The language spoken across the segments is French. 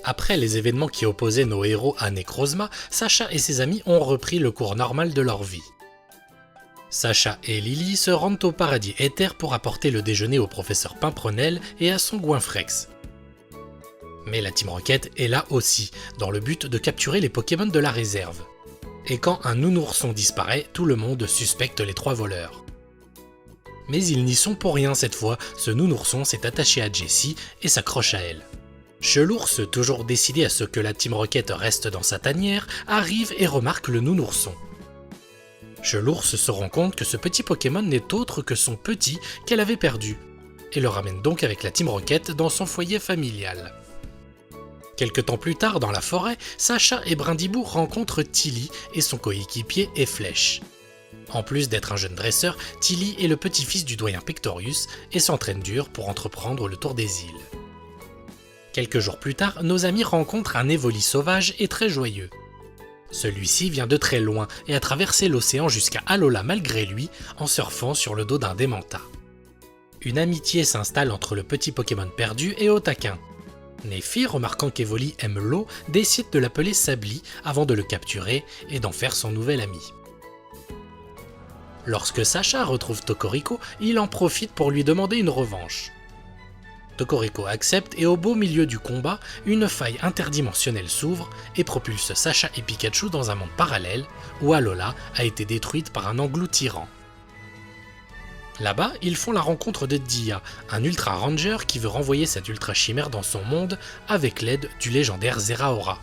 Après les événements qui opposaient nos héros à Necrozma, Sacha et ses amis ont repris le cours normal de leur vie. Sacha et Lily se rendent au paradis éther pour apporter le déjeuner au professeur Pimprenel et à son Goinfrex. Mais la Team Rocket est là aussi, dans le but de capturer les Pokémon de la réserve. Et quand un nounourson disparaît, tout le monde suspecte les 3 voleurs. Mais ils n'y sont pour rien cette fois, ce nounourson s'est attaché à Jessie et s'accroche à elle. Chelours, toujours décidé à ce que la Team Rocket reste dans sa tanière, arrive et remarque le nounourson. Chelours se rend compte que ce petit Pokémon n'est autre que son petit qu'elle avait perdu, et le ramène donc avec la Team Rocket dans son foyer familial. Quelque temps plus tard, dans la forêt, Sacha et Brindibou rencontrent Tilly et son coéquipier Efflèche. En plus d'être un jeune dresseur, Tilly est le petit-fils du doyen Pictorius et s'entraîne dur pour entreprendre le tour des îles. Quelques jours plus tard, nos amis rencontrent un Évoli sauvage et très joyeux. Celui-ci vient de très loin et a traversé l'océan jusqu'à Alola malgré lui en surfant sur le dos d'un Démenta. Une amitié s'installe entre le petit Pokémon perdu et au taquin. Néphi, remarquant qu'Evoli aime l'eau, décide de l'appeler Sabli avant de le capturer et d'en faire son nouvel ami. Lorsque Sacha retrouve Tocorico, il en profite pour lui demander une revanche. Tocorico accepte et au beau milieu du combat, une faille interdimensionnelle s'ouvre et propulse Sacha et Pikachu dans un monde parallèle où Alola a été détruite par un engloutirant. Là-bas, ils font la rencontre de Dia, un Ultra Ranger qui veut renvoyer cette Ultra Chimère dans son monde avec l'aide du légendaire Zeraora.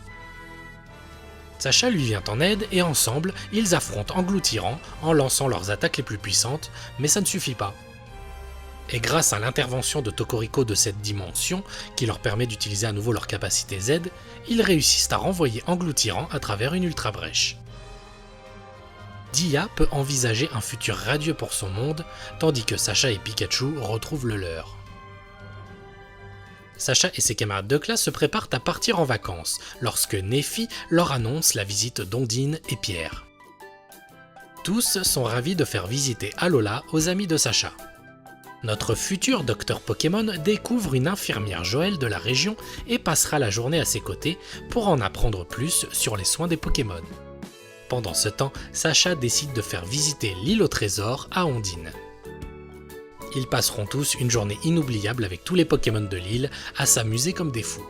Sacha lui vient en aide et ensemble, ils affrontent Engloutirant en lançant leurs attaques les plus puissantes, mais ça ne suffit pas. Et grâce à l'intervention de Tocorico de cette dimension, qui leur permet d'utiliser à nouveau leur capacité Z, ils réussissent à renvoyer Engloutirant à travers une Ultra Brèche. Dia peut envisager un futur radieux pour son monde, tandis que Sacha et Pikachu retrouvent le leur. Sacha et ses camarades de classe se préparent à partir en vacances, lorsque Néphi leur annonce la visite d'Ondine et Pierre. Tous sont ravis de faire visiter Alola aux amis de Sacha. Notre futur docteur Pokémon découvre une infirmière Joël de la région et passera la journée à ses côtés pour en apprendre plus sur les soins des Pokémon. Pendant ce temps, Sacha décide de faire visiter l'île au trésor à Ondine. Ils passeront tous une journée inoubliable avec tous les Pokémon de l'île à s'amuser comme des fous.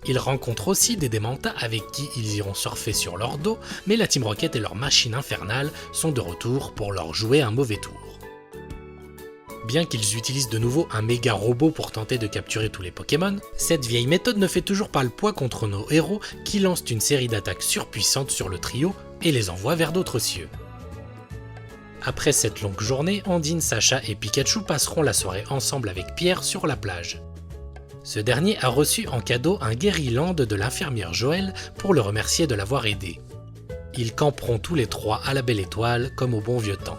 Ils rencontrent aussi des Démenta avec qui ils iront surfer sur leur dos, mais la Team Rocket et leur machine infernale sont de retour pour leur jouer un mauvais tour. Bien qu'ils utilisent de nouveau un méga robot pour tenter de capturer tous les Pokémon, cette vieille méthode ne fait toujours pas le poids contre nos héros qui lancent une série d'attaques surpuissantes sur le trio et les envoient vers d'autres cieux. Après cette longue journée, Ondine, Sacha et Pikachu passeront la soirée ensemble avec Pierre sur la plage. Ce dernier a reçu en cadeau un Guériland de l'infirmière Joël pour le remercier de l'avoir aidé. Ils camperont tous les trois à la Belle Étoile comme au bon vieux temps.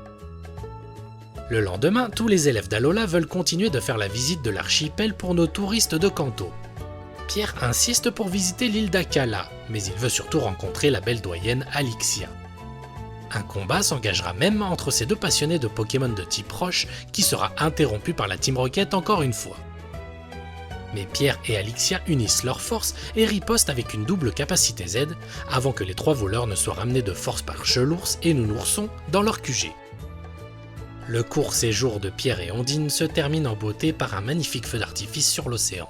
Le lendemain, tous les élèves d'Alola veulent continuer de faire la visite de l'archipel pour nos touristes de Kanto. Pierre insiste pour visiter l'île d'Akala, mais il veut surtout rencontrer la belle doyenne Alixia. Un combat s'engagera même entre ces deux passionnés de Pokémon de type roche qui sera interrompu par la Team Rocket encore une fois. Mais Pierre et Alixia unissent leurs forces et ripostent avec une double capacité Z avant que les 3 voleurs ne soient ramenés de force par Chelours et Nounourson dans leur QG. Le court séjour de Pierre et Ondine se termine en beauté par un magnifique feu d'artifice sur l'océan.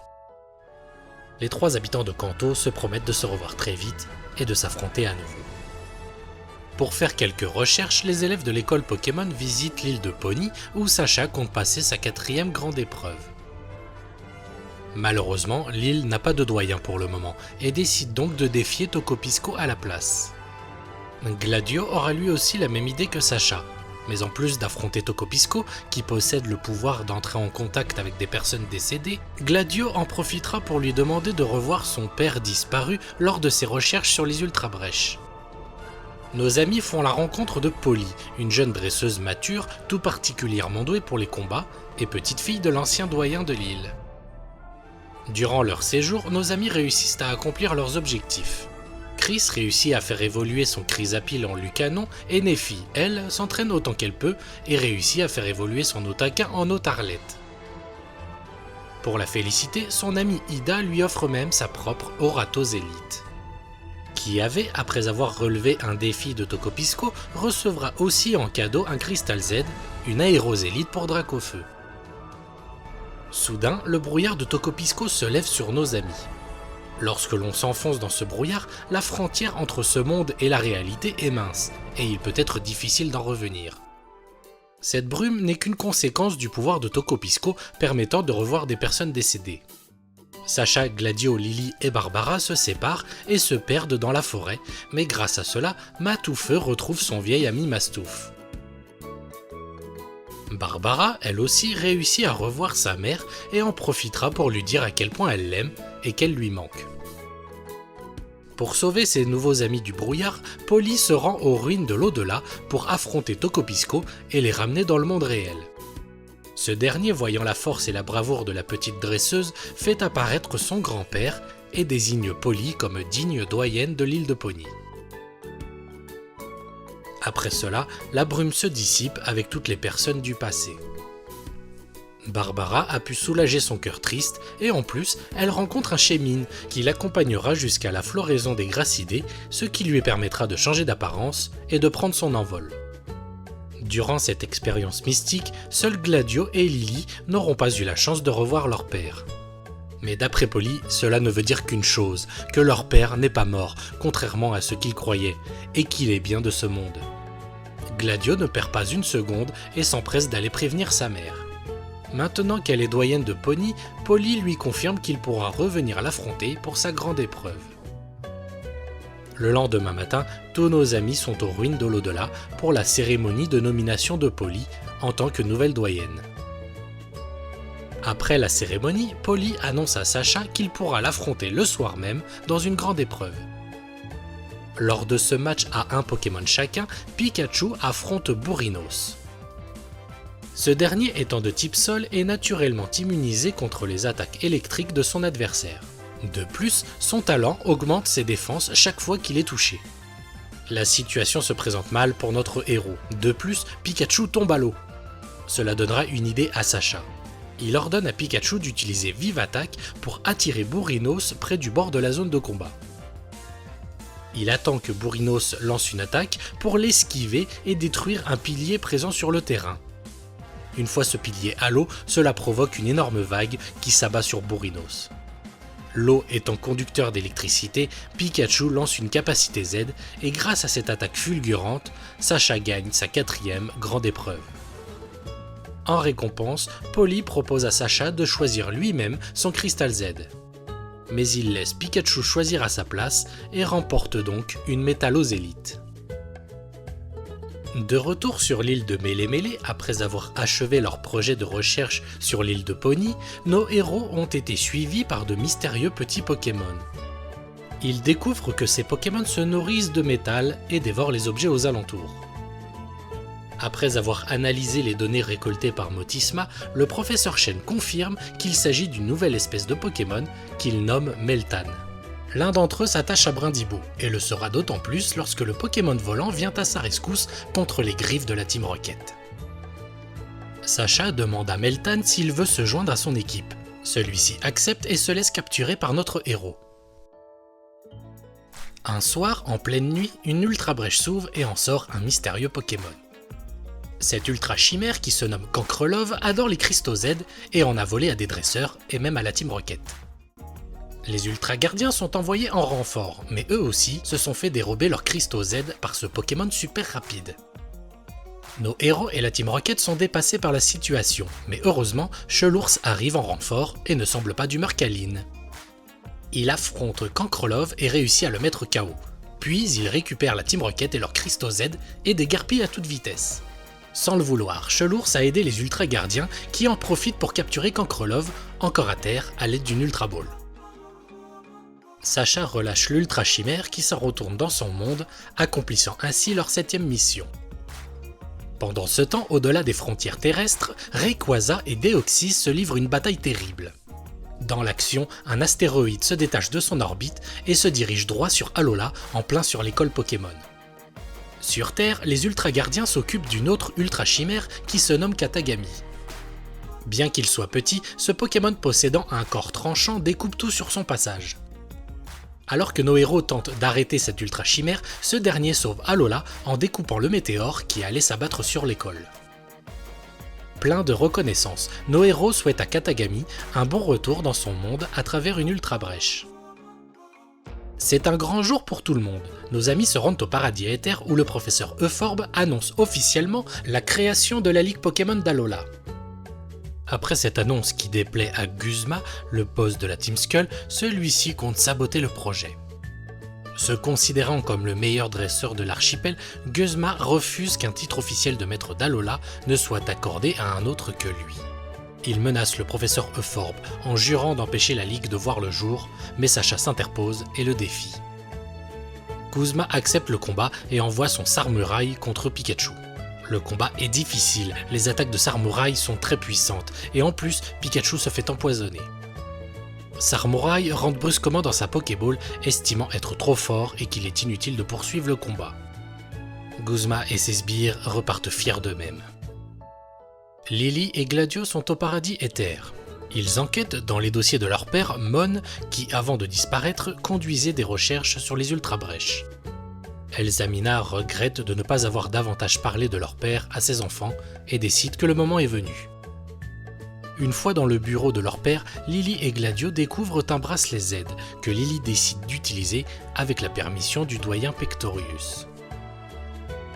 Les 3 habitants de Kanto se promettent de se revoir très vite et de s'affronter à nouveau. Pour faire quelques recherches, les élèves de l'école Pokémon visitent l'île de Pony où Sacha compte passer sa 4e grande épreuve. Malheureusement, l'île n'a pas de doyen pour le moment et décide donc de défier Tocopisco à la place. Gladio aura lui aussi la même idée que Sacha. Mais en plus d'affronter Tocopisco, qui possède le pouvoir d'entrer en contact avec des personnes décédées, Gladio en profitera pour lui demander de revoir son père disparu lors de ses recherches sur les Ultra Brèches. Nos amis font la rencontre de Polly, une jeune dresseuse mature, tout particulièrement douée pour les combats, et petite fille de l'ancien doyen de l'île. Durant leur séjour, nos amis réussissent à accomplir leurs objectifs. Chris réussit à faire évoluer son Chrysapile en Lucanon et Néphi, elle, s'entraîne autant qu'elle peut et réussit à faire évoluer son Otaka en Otarlette. Pour la féliciter, son amie Ida lui offre même sa propre Oratosélite. Kiawe, après avoir relevé un défi de Tokopisco, recevra aussi en cadeau un Cristal Z, une aérosélite pour Dracofeu. Soudain, le brouillard de Tokopisco se lève sur nos amis. Lorsque l'on s'enfonce dans ce brouillard, la frontière entre ce monde et la réalité est mince, et il peut être difficile d'en revenir. Cette brume n'est qu'une conséquence du pouvoir de Tokopisco permettant de revoir des personnes décédées. Sacha, Gladio, Lily et Barbara se séparent et se perdent dans la forêt, mais grâce à cela, Matoufeu retrouve son vieil ami Mastouf. Barbara, elle aussi, réussit à revoir sa mère et en profitera pour lui dire à quel point elle l'aime et qu'elle lui manque. Pour sauver ses nouveaux amis du brouillard, Polly se rend aux ruines de l'au-delà pour affronter Tokopisco et les ramener dans le monde réel. Ce dernier, voyant la force et la bravoure de la petite dresseuse, fait apparaître son grand-père et désigne Polly comme digne doyenne de l'île de Pony. Après cela, la brume se dissipe avec toutes les personnes du passé. Barbara a pu soulager son cœur triste et en plus, elle rencontre un Shemin qui l'accompagnera jusqu'à la floraison des Gracidés, ce qui lui permettra de changer d'apparence et de prendre son envol. Durant cette expérience mystique, seuls Gladio et Lily n'auront pas eu la chance de revoir leur père. Mais d'après Polly, cela ne veut dire qu'une chose, que leur père n'est pas mort, contrairement à ce qu'ils croyaient, et qu'il est bien de ce monde. Gladio ne perd pas une seconde et s'empresse d'aller prévenir sa mère. Maintenant qu'elle est doyenne de Pony, Polly lui confirme qu'il pourra revenir l'affronter pour sa grande épreuve. Le lendemain matin, tous nos amis sont aux ruines de l'au-delà pour la cérémonie de nomination de Polly en tant que nouvelle doyenne. Après la cérémonie, Polly annonce à Sacha qu'il pourra l'affronter le soir même dans une grande épreuve. Lors de ce match à un Pokémon chacun, Pikachu affronte Bourrinos. Ce dernier étant de type sol est naturellement immunisé contre les attaques électriques de son adversaire. De plus, son talent augmente ses défenses chaque fois qu'il est touché. La situation se présente mal pour notre héros. De plus, Pikachu tombe à l'eau. Cela donnera une idée à Sacha. Il ordonne à Pikachu d'utiliser Vive Attaque pour attirer Bourrinos près du bord de la zone de combat. Il attend que Bourrinos lance une attaque pour l'esquiver et détruire un pilier présent sur le terrain. Une fois ce pilier à l'eau, cela provoque une énorme vague qui s'abat sur Bourrinos. L'eau étant conducteur d'électricité, Pikachu lance une capacité Z et grâce à cette attaque fulgurante, Sacha gagne sa 4e grande épreuve. En récompense, Polly propose à Sacha de choisir lui-même son Cristal Z. Mais il laisse Pikachu choisir à sa place et remporte donc une Métallosélite. De retour sur l'île de Mélémélé, après avoir achevé leur projet de recherche sur l'île de Pony, nos héros ont été suivis par de mystérieux petits Pokémon. Ils découvrent que ces Pokémon se nourrissent de métal et dévorent les objets aux alentours. Après avoir analysé les données récoltées par Motisma, le professeur Chen confirme qu'il s'agit d'une nouvelle espèce de Pokémon qu'il nomme Meltan. L'un d'entre eux s'attache à Brindibou, et le sera d'autant plus lorsque le Pokémon volant vient à sa rescousse contre les griffes de la Team Rocket. Sacha demande à Meltan s'il veut se joindre à son équipe. Celui-ci accepte et se laisse capturer par notre héros. Un soir, en pleine nuit, une ultra brèche s'ouvre et en sort un mystérieux Pokémon. Cet ultra chimère qui se nomme Cancrelove adore les cristaux Z et en a volé à des dresseurs et même à la Team Rocket. Les ultra gardiens sont envoyés en renfort, mais eux aussi se sont fait dérober leurs cristaux Z par ce Pokémon super rapide. Nos héros et la Team Rocket sont dépassés par la situation, mais heureusement, Chelours arrive en renfort et ne semble pas d'humeur câline. Il affronte Cancrelove et réussit à le mettre KO, puis il récupère la Team Rocket et leurs cristaux Z et dégarpille à toute vitesse. Sans le vouloir, Chelours a aidé les ultra gardiens qui en profitent pour capturer Cancrelove, encore à terre à l'aide d'une Ultra Ball. Sacha relâche l'ultra chimère qui s'en retourne dans son monde, accomplissant ainsi leur 7e mission. Pendant ce temps, au-delà des frontières terrestres, Rayquaza et Deoxys se livrent une bataille terrible. Dans l'action, un astéroïde se détache de son orbite et se dirige droit sur Alola, en plein sur l'école Pokémon. Sur Terre, les ultra gardiens s'occupent d'une autre ultra chimère qui se nomme Katagami. Bien qu'il soit petit, ce Pokémon possédant un corps tranchant découpe tout sur son passage. Alors que nos héros tentent d'arrêter cet ultra chimère, ce dernier sauve Alola en découpant le météore qui allait s'abattre sur l'école. Plein de reconnaissance, nos héros souhaitent à Katagami un bon retour dans son monde à travers une ultra brèche. C'est un grand jour pour tout le monde. Nos amis se rendent au paradis éther où le professeur Euphorbe annonce officiellement la création de la Ligue Pokémon d'Alola. Après cette annonce qui déplaît à Guzma, le boss de la Team Skull, celui-ci compte saboter le projet. Se considérant comme le meilleur dresseur de l'archipel, Guzma refuse qu'un titre officiel de maître d'Alola ne soit accordé à un autre que lui. Il menace le professeur Euphorbe en jurant d'empêcher la Ligue de voir le jour, mais Sacha s'interpose et le défie. Guzma accepte le combat et envoie son Sarmuraï contre Pikachu. Le combat est difficile, les attaques de Sarmuraï sont très puissantes, et en plus, Pikachu se fait empoisonner. Sarmuraï rentre brusquement dans sa Pokéball, estimant être trop fort et qu'il est inutile de poursuivre le combat. Guzma et ses sbires repartent fiers d'eux-mêmes. Lily et Gladio sont au paradis éther. Ils enquêtent dans les dossiers de leur père, Mon, qui, avant de disparaître, conduisait des recherches sur les ultra-brèches. Elsamina regrette de ne pas avoir davantage parlé de leur père à ses enfants et décide que le moment est venu. Une fois dans le bureau de leur père, Lily et Gladio découvrent un bracelet Z que Lily décide d'utiliser avec la permission du doyen Pectorius.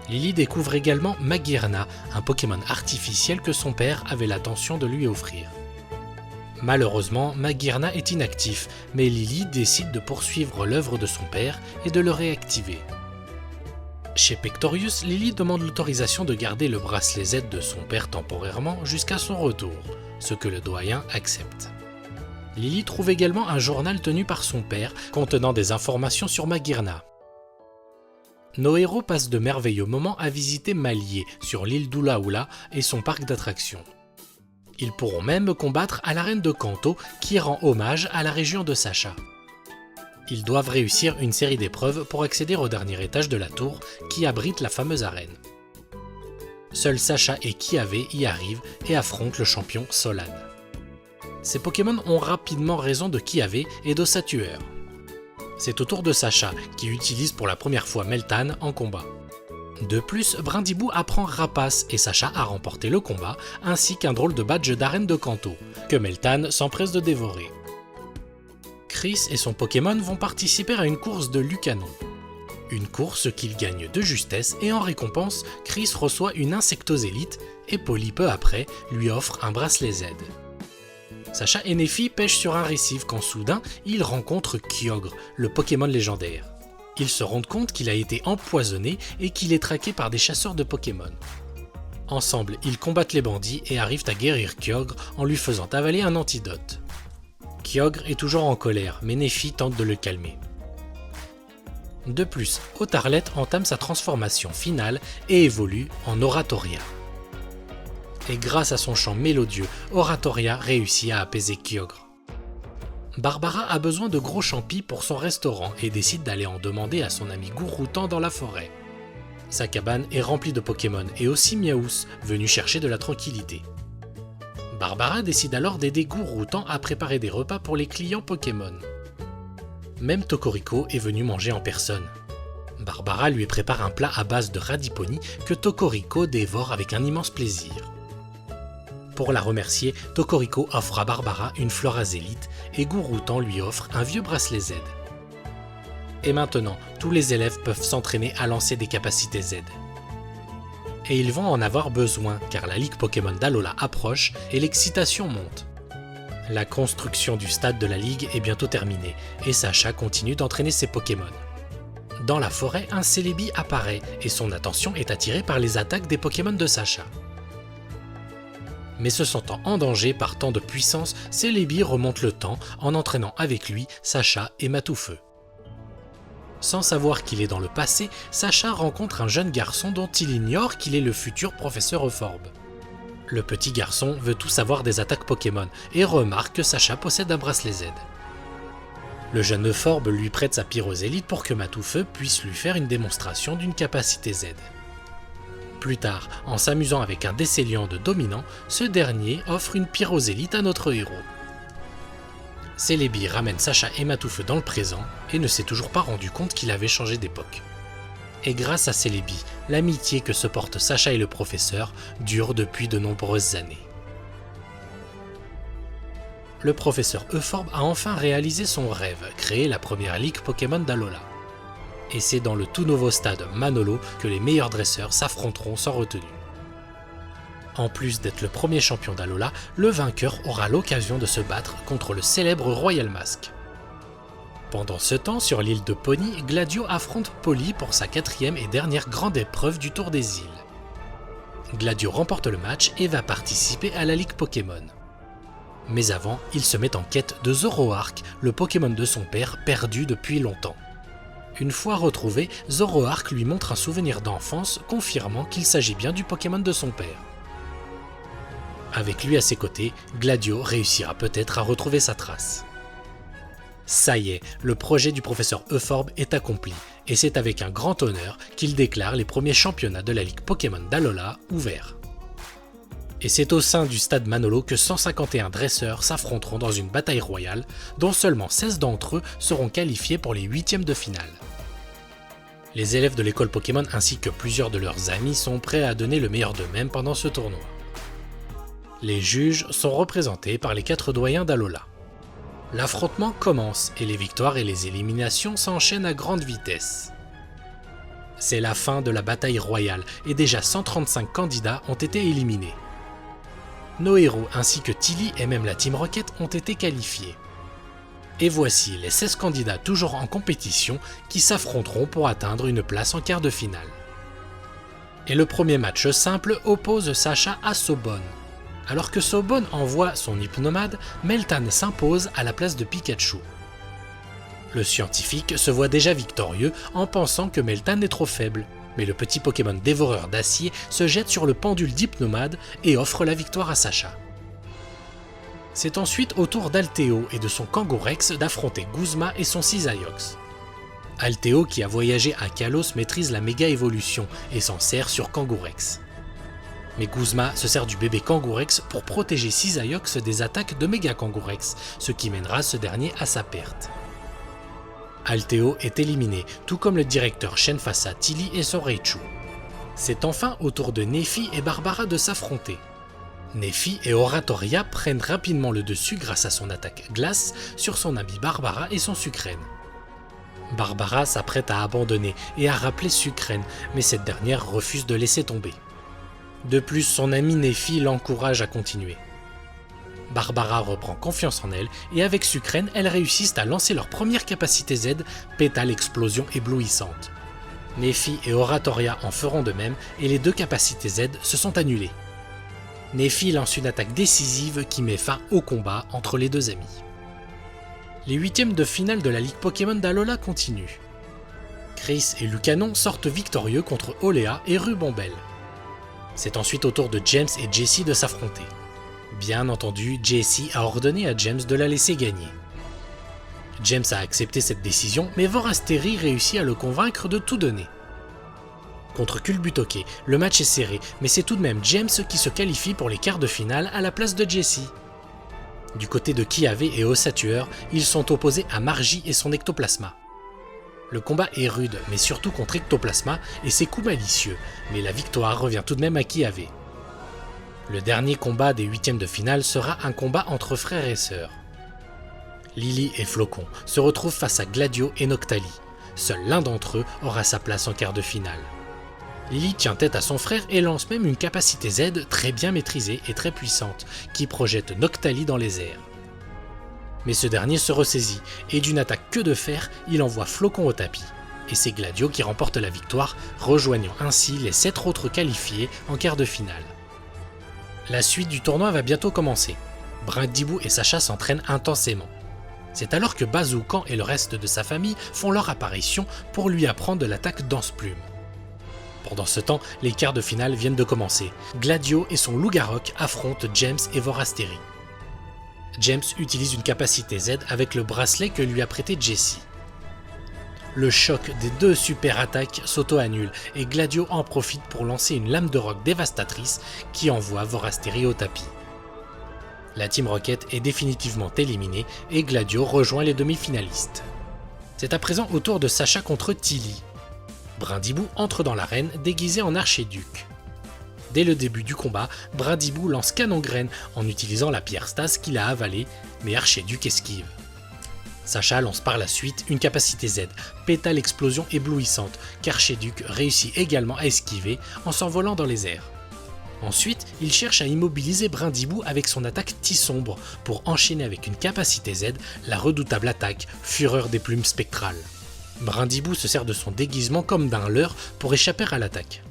Lily découvre également Magearna, un Pokémon artificiel que son père avait l'intention de lui offrir. Malheureusement, Magearna est inactif, mais Lily décide de poursuivre l'œuvre de son père et de le réactiver. Chez Pectorius, Lily demande l'autorisation de garder le bracelet Z de son père temporairement jusqu'à son retour, ce que le doyen accepte. Lily trouve également un journal tenu par son père contenant des informations sur Magearna. Nos héros passent de merveilleux moments à visiter Malier sur l'île d'Ulaula et son parc d'attractions. Ils pourront même combattre à l'arène de Kanto qui rend hommage à la région de Sacha. Ils doivent réussir une série d'épreuves pour accéder au dernier étage de la tour qui abrite la fameuse arène. Seuls Sacha et Kiawe y arrivent et affrontent le champion Solan. Ces Pokémon ont rapidement raison de Kiawe et de sa tueur. C'est au tour de Sacha qui utilise pour la première fois Meltan en combat. De plus, Brindibou apprend Rapace et Sacha à remporter le combat, ainsi qu'un drôle de badge d'arène de Kanto, que Meltan s'empresse de dévorer. Chris et son Pokémon vont participer à une course de Lucanon. Une course qu'il gagne de justesse et en récompense, Chris reçoit une Insectosélite et Polly peu après lui offre un bracelet Z. Sacha et Neffy pêchent sur un récif quand soudain, ils rencontrent Kyogre, le Pokémon légendaire. Ils se rendent compte qu'il a été empoisonné et qu'il est traqué par des chasseurs de Pokémon. Ensemble, ils combattent les bandits et arrivent à guérir Kyogre en lui faisant avaler un antidote. Kyogre est toujours en colère, mais Neffy tente de le calmer. De plus, Otarlet entame sa transformation finale et évolue en Oratoria. Et grâce à son chant mélodieux, Oratoria réussit à apaiser Kyogre. Barbara a besoin de gros champis pour son restaurant et décide d'aller en demander à son ami Gouroutan dans la forêt. Sa cabane est remplie de Pokémon et aussi Miaous, venu chercher de la tranquillité. Barbara décide alors d'aider Gouroutan à préparer des repas pour les clients Pokémon. Même Tokoriko est venu manger en personne. Barbara lui prépare un plat à base de radiponi que Tokoriko dévore avec un immense plaisir. Pour la remercier, Tokoriko offre à Barbara une Florazélite et Gouroutan lui offre un vieux bracelet Z. Et maintenant, tous les élèves peuvent s'entraîner à lancer des capacités Z. Et ils vont en avoir besoin car la Ligue Pokémon d'Alola approche et l'excitation monte. La construction du stade de la Ligue est bientôt terminée et Sacha continue d'entraîner ses Pokémon. Dans la forêt, un Celebi apparaît et son attention est attirée par les attaques des Pokémon de Sacha. Mais se sentant en danger par tant de puissance, Celebi remonte le temps en entraînant avec lui Sacha et Matoufeu. Sans savoir qu'il est dans le passé, Sacha rencontre un jeune garçon dont il ignore qu'il est le futur professeur Euphorbe. Le petit garçon veut tout savoir des attaques Pokémon et remarque que Sacha possède un bracelet Z. Le jeune Euphorbe lui prête sa Pyrosélite pour que Matoufeu puisse lui faire une démonstration d'une capacité Z. Plus tard, en s'amusant avec un Décéliant de dominant, ce dernier offre une pyrosélite à notre héros. Celebi ramène Sacha et Matoufeu dans le présent et ne s'est toujours pas rendu compte qu'il avait changé d'époque. Et grâce à Celebi, l'amitié que se portent Sacha et le professeur dure depuis de nombreuses années. Le professeur Euphorbe a enfin réalisé son rêve, créer la première ligue Pokémon d'Alola. Et c'est dans le tout nouveau stade Manolo que les meilleurs dresseurs s'affronteront sans retenue. En plus d'être le premier champion d'Alola, le vainqueur aura l'occasion de se battre contre le célèbre Royal Mask. Pendant ce temps, sur l'île de Pony, Gladio affronte Polly pour sa 4e et dernière grande épreuve du Tour des îles. Gladio remporte le match et va participer à la Ligue Pokémon. Mais avant, il se met en quête de Zoroark, le Pokémon de son père perdu depuis longtemps. Une fois retrouvé, Zoroark lui montre un souvenir d'enfance confirmant qu'il s'agit bien du Pokémon de son père. Avec lui à ses côtés, Gladio réussira peut-être à retrouver sa trace. Ça y est, le projet du professeur Euphorbe est accompli, et c'est avec un grand honneur qu'il déclare les premiers championnats de la Ligue Pokémon d'Alola ouverts. Et c'est au sein du stade Manolo que 151 dresseurs s'affronteront dans une bataille royale, dont seulement 16 d'entre eux seront qualifiés pour les 8e de finale. Les élèves de l'école Pokémon ainsi que plusieurs de leurs amis sont prêts à donner le meilleur d'eux-mêmes pendant ce tournoi. Les juges sont représentés par les 4 doyens d'Alola. L'affrontement commence et les victoires et les éliminations s'enchaînent à grande vitesse. C'est la fin de la bataille royale et déjà 135 candidats ont été éliminés. Nos héros ainsi que Tilly et même la Team Rocket ont été qualifiés. Et voici les 16 candidats toujours en compétition qui s'affronteront pour atteindre une place en quart de finale. Et le premier match simple oppose Sacha à Sobonne. Alors que Sobonne envoie son Hypnomade, Meltan s'impose à la place de Pikachu. Le scientifique se voit déjà victorieux en pensant que Meltan est trop faible, mais le petit Pokémon dévoreur d'acier se jette sur le pendule d'Hypnomade et offre la victoire à Sacha. C'est ensuite au tour d'Alteo et de son Kangourex d'affronter Guzma et son Cisaiox. Altéo, qui a voyagé à Kalos, maîtrise la méga évolution et s'en sert sur Kangourex. Mais Guzma se sert du bébé Kangourex pour protéger Cisaiox des attaques de Méga Kangourex, ce qui mènera ce dernier à sa perte. Altéo est éliminé, tout comme le directeur Shen face à Tilly et son Raichu. C'est enfin au tour de Néphi et Barbara de s'affronter. Néphi et Oratoria prennent rapidement le dessus grâce à son attaque glace sur son ami Barbara et son Sucrène. Barbara s'apprête à abandonner et à rappeler Sucrène, mais cette dernière refuse de laisser tomber. De plus, son ami Néphi l'encourage à continuer. Barbara reprend confiance en elle et avec Sucrène, elles réussissent à lancer leur première capacité Z, Pétale Explosion éblouissante. Néphi et Oratoria en feront de même et les 2 capacités Z se sont annulées. Néphi lance une attaque décisive qui met fin au combat entre les 2 amis. Les 8e de finale de la Ligue Pokémon d'Alola continuent. Chris et Lucanon sortent victorieux contre Oléa et Rubombelle. C'est ensuite au tour de James et Jessie de s'affronter. Bien entendu, Jessie a ordonné à James de la laisser gagner. James a accepté cette décision, mais Vorasteri réussit à le convaincre de tout donner. Contre Culbutoke, le match est serré, mais c'est tout de même James qui se qualifie pour les quarts de finale à la place de Jessie. Du côté de Kiawe et Ossatueur, ils sont opposés à Margie et son Ectoplasma. Le combat est rude, mais surtout contre Ectoplasma et ses coups malicieux, mais la victoire revient tout de même à Kiawe. Le dernier combat des 8e de finale sera un combat entre frères et sœurs. Lily et Flocon se retrouvent face à Gladio et Noctali. Seul l'un d'entre eux aura sa place en quart de finale. Lily tient tête à son frère et lance même une capacité Z très bien maîtrisée et très puissante, qui projette Noctali dans les airs. Mais ce dernier se ressaisit, et d'une attaque que de fer, il envoie Flocon au tapis. Et c'est Gladio qui remporte la victoire, rejoignant ainsi les 7 autres qualifiés en quart de finale. La suite du tournoi va bientôt commencer. Brindibou et Sacha s'entraînent intensément. C'est alors que Bazoukan et le reste de sa famille font leur apparition pour lui apprendre de l'attaque Danse-Plume. Pendant ce temps, les quarts de finale viennent de commencer. Gladio et son Loup-Garok affrontent James et Vorasteri. James utilise une capacité Z avec le bracelet que lui a prêté Jessie. le choc des deux super attaques s'auto-annule et Gladio en profite pour lancer une lame de roc dévastatrice qui envoie Vorasteri au tapis. La Team Rocket est définitivement éliminée et Gladio rejoint les demi-finalistes. C'est à présent au tour de Sacha contre Tilly. Brindibou entre dans l'arène déguisé en archiduc. Dès le début du combat, Brindibou lance canon-graine en utilisant la pierre Stase qu'il a avalée, mais Archiduc esquive. Sacha lance par la suite une capacité Z, pétale explosion éblouissante, qu'Archiduc réussit également à esquiver en s'envolant dans les airs. Ensuite, il cherche à immobiliser Brindibou avec son attaque Tisombre pour enchaîner avec une capacité Z la redoutable attaque Fureur des plumes spectrales. Brindibou se sert de son déguisement comme d'un leurre pour échapper à l'attaque.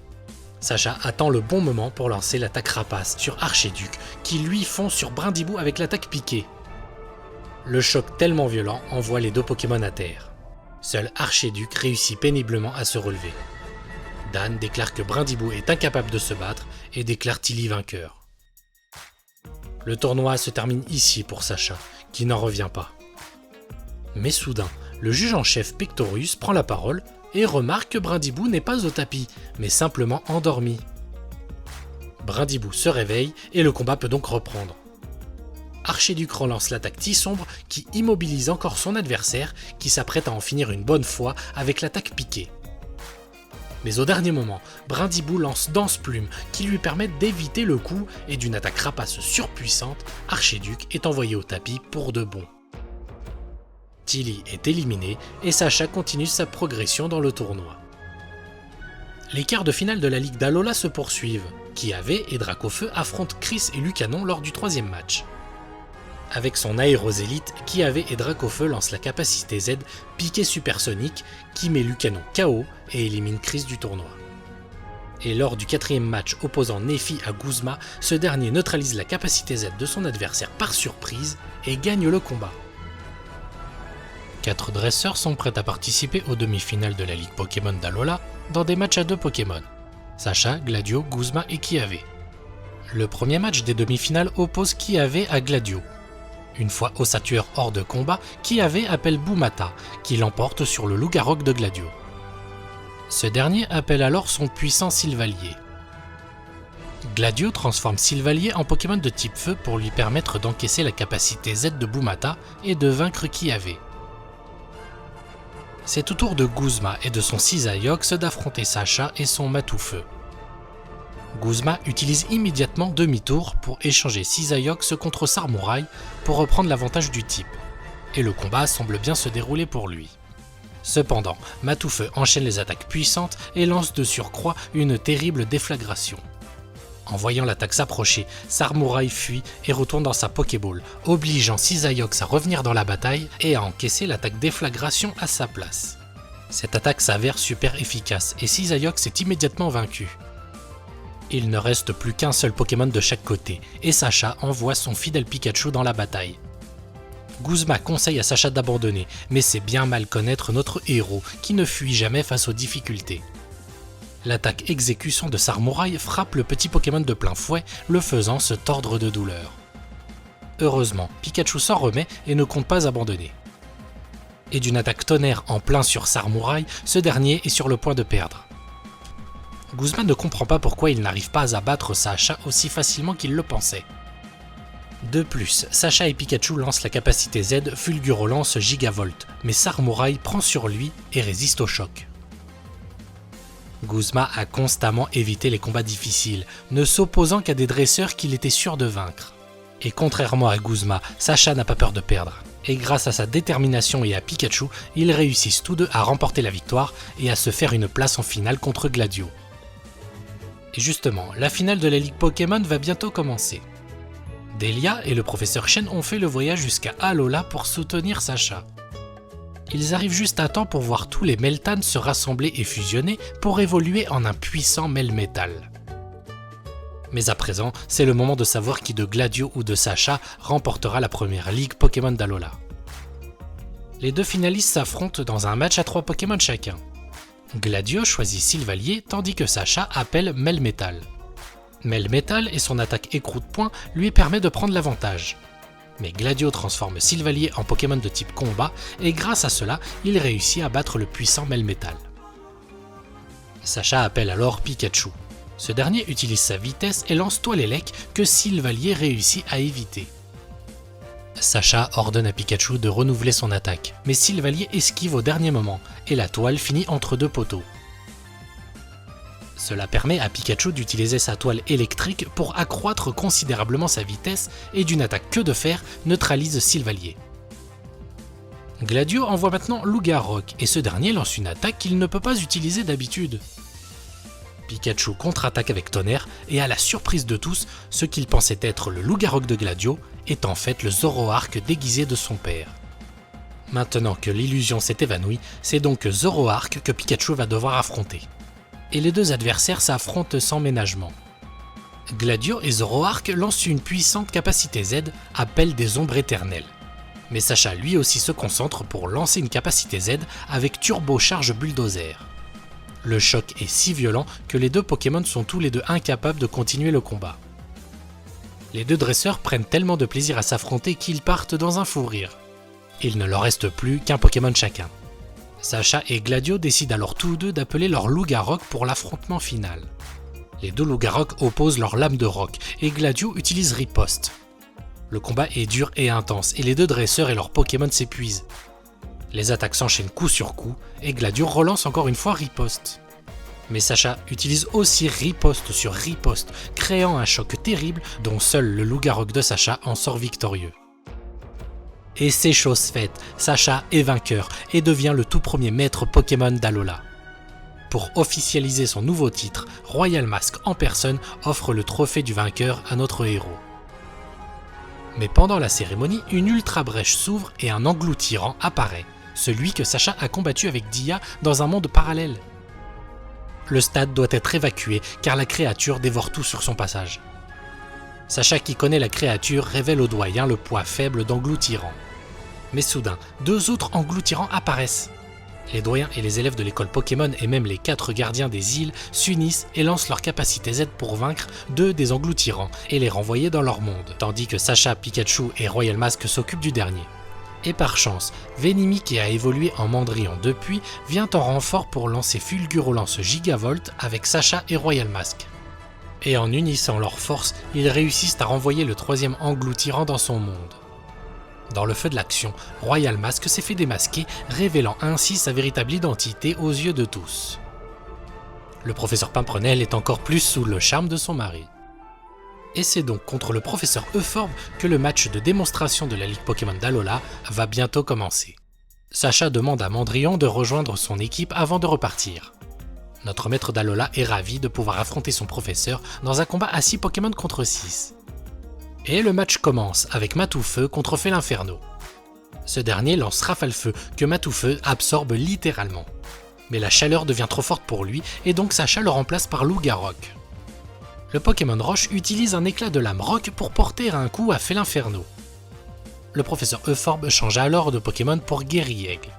Sacha attend le bon moment pour lancer l'attaque rapace sur Archiduc qui lui fonce sur Brindibou avec l'attaque piquée. Le choc tellement violent envoie les deux Pokémon à terre. Seul Archiduc réussit péniblement à se relever. Dan déclare que Brindibou est incapable de se battre et déclare Tilly vainqueur. Le tournoi se termine ici pour Sacha, qui n'en revient pas. Mais soudain, le juge en chef Pectorus prend la parole et remarque que Brindibou n'est pas au tapis, mais simplement endormi. Brindibou se réveille et le combat peut donc reprendre. Archiduc relance l'attaque Tisombre qui immobilise encore son adversaire qui s'apprête à en finir une bonne fois avec l'attaque piquée. Mais au dernier moment, Brindibou lance Danse Plume qui lui permet d'éviter le coup et d'une attaque rapace surpuissante, Archiduc est envoyé au tapis pour de bon. Tilly est éliminé et Sacha continue sa progression dans le tournoi. Les quarts de finale de la Ligue d'Alola se poursuivent. Kiawe et Dracofeu affrontent Chris et Lucanon lors du troisième match. Avec son aérosélite, Kiawe et Dracofeu lancent la capacité Z piqué supersonique qui met Lucanon KO et élimine Chris du tournoi. Et lors du quatrième match opposant Nefi à Guzma, ce dernier neutralise la capacité Z de son adversaire par surprise et gagne le combat. 4 dresseurs sont prêts à participer aux demi-finales de la Ligue Pokémon d'Alola dans des matchs à 2 Pokémon, Sacha, Gladio, Guzma et Kiawe. Le premier match des demi-finales oppose Kiawe à Gladio. Une fois Ossatueur hors de combat, Kiawe appelle Boumata, qui l'emporte sur le Loup-Garok de Gladio. Ce dernier appelle alors son puissant Sylvalier. Gladio transforme Sylvalier en Pokémon de type feu pour lui permettre d'encaisser la capacité Z de Boumata et de vaincre Kiawe. C'est au tour de Guzma et de son Cisaiox d'affronter Sacha et son Matoufeu. Guzma utilise immédiatement demi-tour pour échanger Cisaiox contre Sarmouraï pour reprendre l'avantage du type, et le combat semble bien se dérouler pour lui. Cependant, Matoufeu enchaîne les attaques puissantes et lance de surcroît une terrible déflagration. En voyant l'attaque s'approcher, Sarmouraï fuit et retourne dans sa Pokéball, obligeant Cisaiox à revenir dans la bataille et à encaisser l'attaque déflagration à sa place. Cette attaque s'avère super efficace et Cisaiox est immédiatement vaincu. Il ne reste plus qu'un seul Pokémon de chaque côté, et Sacha envoie son fidèle Pikachu dans la bataille. Guzma conseille à Sacha d'abandonner, mais c'est bien mal connaître notre héros, qui ne fuit jamais face aux difficultés. L'attaque exécution de Sarmouraï frappe le petit Pokémon de plein fouet, le faisant se tordre de douleur. Heureusement, Pikachu s'en remet et ne compte pas abandonner. Et d'une attaque tonnerre en plein sur Sarmouraï, ce dernier est sur le point de perdre. Guzma ne comprend pas pourquoi il n'arrive pas à battre Sacha aussi facilement qu'il le pensait. De plus, Sacha et Pikachu lancent la capacité Z Fulgurolance Gigavolt, mais Sarmouraï prend sur lui et résiste au choc. Guzma a constamment évité les combats difficiles, ne s'opposant qu'à des dresseurs qu'il était sûr de vaincre. Et contrairement à Guzma, Sacha n'a pas peur de perdre. Et grâce à sa détermination et à Pikachu, ils réussissent tous deux à remporter la victoire et à se faire une place en finale contre Gladio. Et justement, la finale de la Ligue Pokémon va bientôt commencer. Delia et le professeur Chen ont fait le voyage jusqu'à Alola pour soutenir Sacha. Ils arrivent juste à temps pour voir tous les Meltan se rassembler et fusionner pour évoluer en un puissant Melmetal. Mais à présent, c'est le moment de savoir qui de Gladio ou de Sacha remportera la première Ligue Pokémon d'Alola. Les deux finalistes s'affrontent dans un match à 3 Pokémon chacun. Gladio choisit Sylvalier tandis que Sacha appelle Melmetal. Melmetal et son attaque écrou de poing lui permet de prendre l'avantage. Mais Gladio transforme Silvalier en Pokémon de type combat et grâce à cela, il réussit à battre le puissant Melmetal. Sacha appelle alors Pikachu. Ce dernier utilise sa vitesse et lance Toilélec que Silvalier réussit à éviter. Sacha ordonne à Pikachu de renouveler son attaque, mais Silvalier esquive au dernier moment et la toile finit entre deux poteaux. Cela permet à Pikachu d'utiliser sa toile électrique pour accroître considérablement sa vitesse et d'une attaque queue de fer neutralise Silvalier. Gladio envoie maintenant Lugarok et ce dernier lance une attaque qu'il ne peut pas utiliser d'habitude. Pikachu contre-attaque avec Tonnerre et à la surprise de tous, ce qu'il pensait être le Lugarok de Gladio est en fait le Zoroark déguisé de son père. Maintenant que l'illusion s'est évanouie, c'est donc Zoroark que Pikachu va devoir affronter. Et les deux adversaires s'affrontent sans ménagement. Gladio et Zoroark lancent une puissante capacité Z, appel des ombres éternelles. Mais Sacha lui aussi se concentre pour lancer une capacité Z avec Turbo Charge Bulldozer. Le choc est si violent que les deux Pokémon sont tous les deux incapables de continuer le combat. Les deux dresseurs prennent tellement de plaisir à s'affronter qu'ils partent dans un fou rire. Il ne leur reste plus qu'un Pokémon chacun. Sacha et Gladio décident alors tous deux d'appeler leur Lugarok pour l'affrontement final. Les deux Lugarok opposent leurs lames de roc et Gladio utilise Riposte. Le combat est dur et intense et les deux dresseurs et leurs Pokémon s'épuisent. Les attaques s'enchaînent coup sur coup et Gladio relance encore une fois Riposte. Mais Sacha utilise aussi Riposte sur Riposte, créant un choc terrible dont seul le Lugarok de Sacha en sort victorieux. Et c'est chose faite, Sacha est vainqueur et devient le tout premier maître Pokémon d'Alola. Pour officialiser son nouveau titre, Royal Mask en personne offre le trophée du vainqueur à notre héros. Mais pendant la cérémonie, une ultra brèche s'ouvre et un engloutirant apparaît, celui que Sacha a combattu avec Dia dans un monde parallèle. Le stade doit être évacué car la créature dévore tout sur son passage. Sacha qui connaît la créature révèle au doyen le poids faible d'engloutirant. Mais soudain, deux autres engloutirants apparaissent. Les doyens et les élèves de l'école Pokémon et même les 4 gardiens des îles s'unissent et lancent leur capacité Z pour vaincre 2 des engloutirants et les renvoyer dans leur monde, tandis que Sacha, Pikachu et Royal Mask s'occupent du dernier. Et par chance, Venimi qui a évolué en Mandrion depuis vient en renfort pour lancer Fulgurolance Gigavolt avec Sacha et Royal Mask. Et en unissant leurs forces, ils réussissent à renvoyer le 3e engloutirant dans son monde. Dans le feu de l'action, Royal Mask s'est fait démasquer, révélant ainsi sa véritable identité aux yeux de tous. Le professeur Pimprenel est encore plus sous le charme de son mari. Et c'est donc contre le professeur Euphorbe que le match de démonstration de la Ligue Pokémon d'Alola va bientôt commencer. Sacha demande à Mandrion de rejoindre son équipe avant de repartir. Notre maître d'Alola est ravi de pouvoir affronter son professeur dans un combat à 6 Pokémon contre 6. Et le match commence avec Matoufeu contre Félinferno. Ce dernier lance Rafale-Feu que Matoufeu absorbe littéralement. Mais la chaleur devient trop forte pour lui et donc Sacha le remplace par Lugarok. Le Pokémon Roche utilise un éclat de lame roc pour porter un coup à Félinferno. Le professeur Euphorbe change alors de Pokémon pour Guerriègle.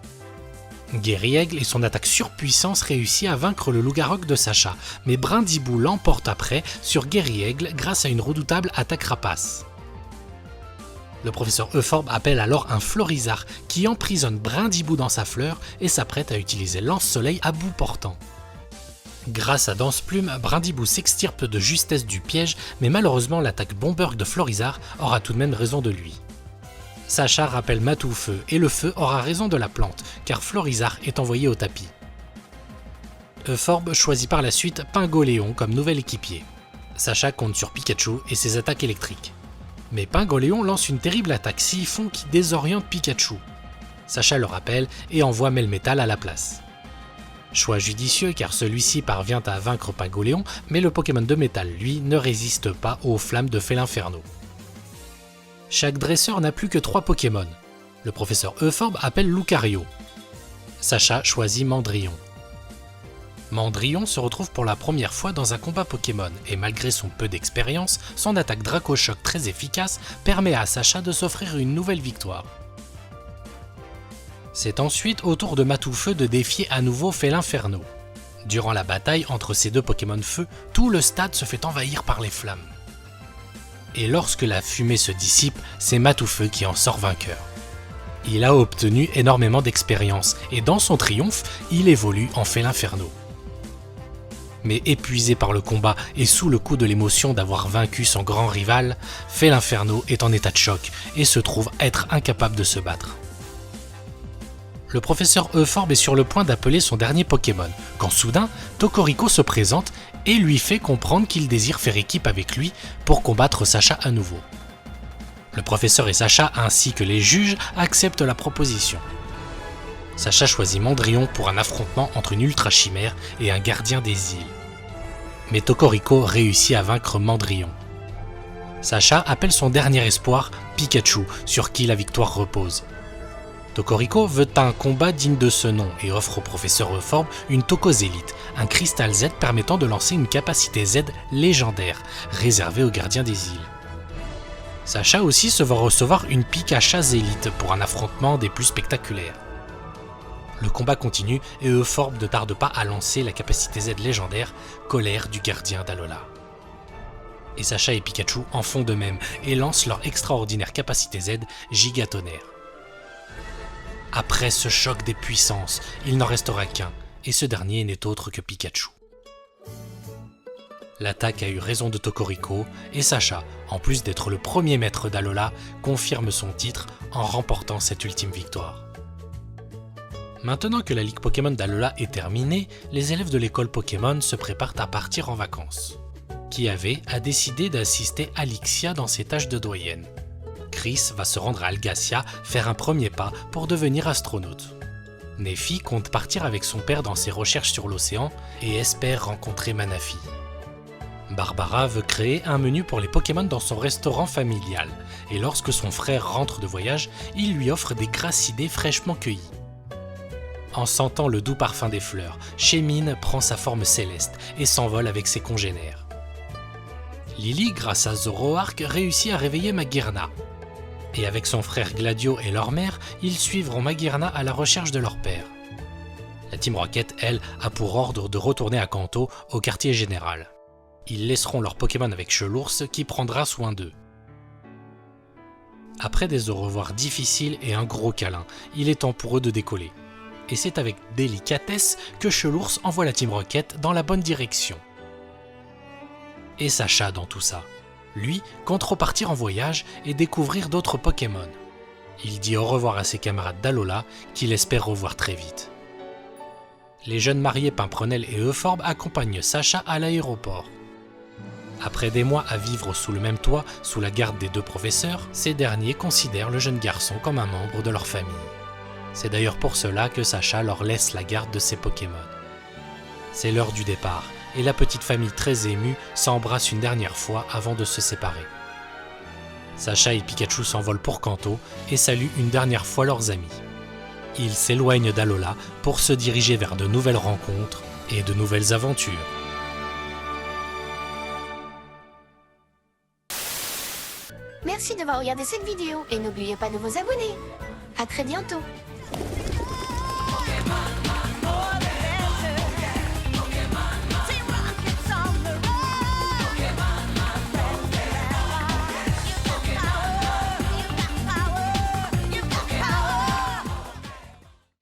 Guerriègle et son attaque surpuissance réussit à vaincre le Lugarok de Sacha, mais Brindibou l'emporte après sur Guerriègle grâce à une redoutable attaque rapace. Le professeur Euphorbe appelle alors un Florizarre qui emprisonne Brindibou dans sa fleur et s'apprête à utiliser Lance-Soleil à bout portant. Grâce à Danse-Plume, Brindibou s'extirpe de justesse du piège, mais malheureusement l'attaque Bomberg de Florizarre aura tout de même raison de lui. Sacha rappelle Matoufeu et le feu aura raison de la plante, car Florizarre est envoyé au tapis. Euphorbe choisit par la suite Pingoléon comme nouvel équipier. Sacha compte sur Pikachu et ses attaques électriques. Mais Pingoléon lance une terrible attaque siphon qui désoriente Pikachu. Sacha le rappelle et envoie Melmetal à la place. Choix judicieux car celui-ci parvient à vaincre Pingoléon, mais le Pokémon de métal, lui, ne résiste pas aux flammes de Félinferno. Chaque dresseur n'a plus que 3 Pokémon. Le professeur Euphorbe appelle Lucario. Sacha choisit Mandrion. Mandrion se retrouve pour la première fois dans un combat Pokémon et malgré son peu d'expérience, son attaque Draco-Choc très efficace permet à Sacha de s'offrir une nouvelle victoire. C'est ensuite au tour de Matoufeu de défier à nouveau Félinferno. Durant la bataille entre ces deux Pokémon feu, tout le stade se fait envahir par les flammes. Et lorsque la fumée se dissipe, c'est Matoufeu qui en sort vainqueur. Il a obtenu énormément d'expérience et dans son triomphe, il évolue en Félinferno. Mais épuisé par le combat et sous le coup de l'émotion d'avoir vaincu son grand rival, Félinferno est en état de choc et se trouve être incapable de se battre. Le professeur Euphorbe est sur le point d'appeler son dernier Pokémon, quand soudain, Tocorico se présente et lui fait comprendre qu'il désire faire équipe avec lui pour combattre Sacha à nouveau. Le professeur et Sacha ainsi que les juges acceptent la proposition. Sacha choisit Mandrillon pour un affrontement entre une ultra chimère et un gardien des îles. Mais Tocorico réussit à vaincre Mandrillon. Sacha appelle son dernier espoir Pikachu, sur qui la victoire repose. Tocorico veut un combat digne de ce nom et offre au professeur Euphorbe une Tocozélite, un cristal Z permettant de lancer une capacité Z légendaire, réservée aux gardiens des îles. Sacha aussi se voit recevoir une Pikachazélite pour un affrontement des plus spectaculaires. Le combat continue et Euphorbe ne tarde pas à lancer la capacité Z légendaire, Colère du gardien d'Alola. Et Sacha et Pikachu en font de même et lancent leur extraordinaire capacité Z, Gigatonnerre. Après ce choc des puissances, il n'en restera qu'un, et ce dernier n'est autre que Pikachu. L'attaque a eu raison de Tocorico, et Sacha, en plus d'être le premier maître d'Alola, confirme son titre en remportant cette ultime victoire. Maintenant que la Ligue Pokémon d'Alola est terminée, les élèves de l'école Pokémon se préparent à partir en vacances. Kiawe a décidé d'assister Alixia dans ses tâches de doyenne. Chris va se rendre à Algacia faire un premier pas pour devenir astronaute. Neffy compte partir avec son père dans ses recherches sur l'océan et espère rencontrer Manafi. Barbara veut créer un menu pour les Pokémon dans son restaurant familial, et lorsque son frère rentre de voyage, il lui offre des grassidés fraîchement cueillis. En sentant le doux parfum des fleurs, Chemine prend sa forme céleste et s'envole avec ses congénères. Lily, grâce à Zoroark, réussit à réveiller Magearna. Et avec son frère Gladio et leur mère, ils suivront Magearna à la recherche de leur père. La Team Rocket, elle, a pour ordre de retourner à Kanto, au quartier général. Ils laisseront leur Pokémon avec Chelours qui prendra soin d'eux. Après des au revoir difficiles et un gros câlin, il est temps pour eux de décoller. Et c'est avec délicatesse que Chelours envoie la Team Rocket dans la bonne direction. Et Sacha dans tout ça. Lui compte repartir en voyage et découvrir d'autres Pokémon. Il dit au revoir à ses camarades d'Alola qu'il espère revoir très vite. Les jeunes mariés Pimprenel et Euphorbe accompagnent Sacha à l'aéroport. Après des mois à vivre sous le même toit, sous la garde des deux professeurs, ces derniers considèrent le jeune garçon comme un membre de leur famille. C'est d'ailleurs pour cela que Sacha leur laisse la garde de ses Pokémon. C'est l'heure du départ, et la petite famille très émue s'embrasse une dernière fois avant de se séparer. Sacha et Pikachu s'envolent pour Kanto et saluent une dernière fois leurs amis. Ils s'éloignent d'Alola pour se diriger vers de nouvelles rencontres et de nouvelles aventures. Merci d'avoir regardé cette vidéo et n'oubliez pas de vous abonner. À très bientôt.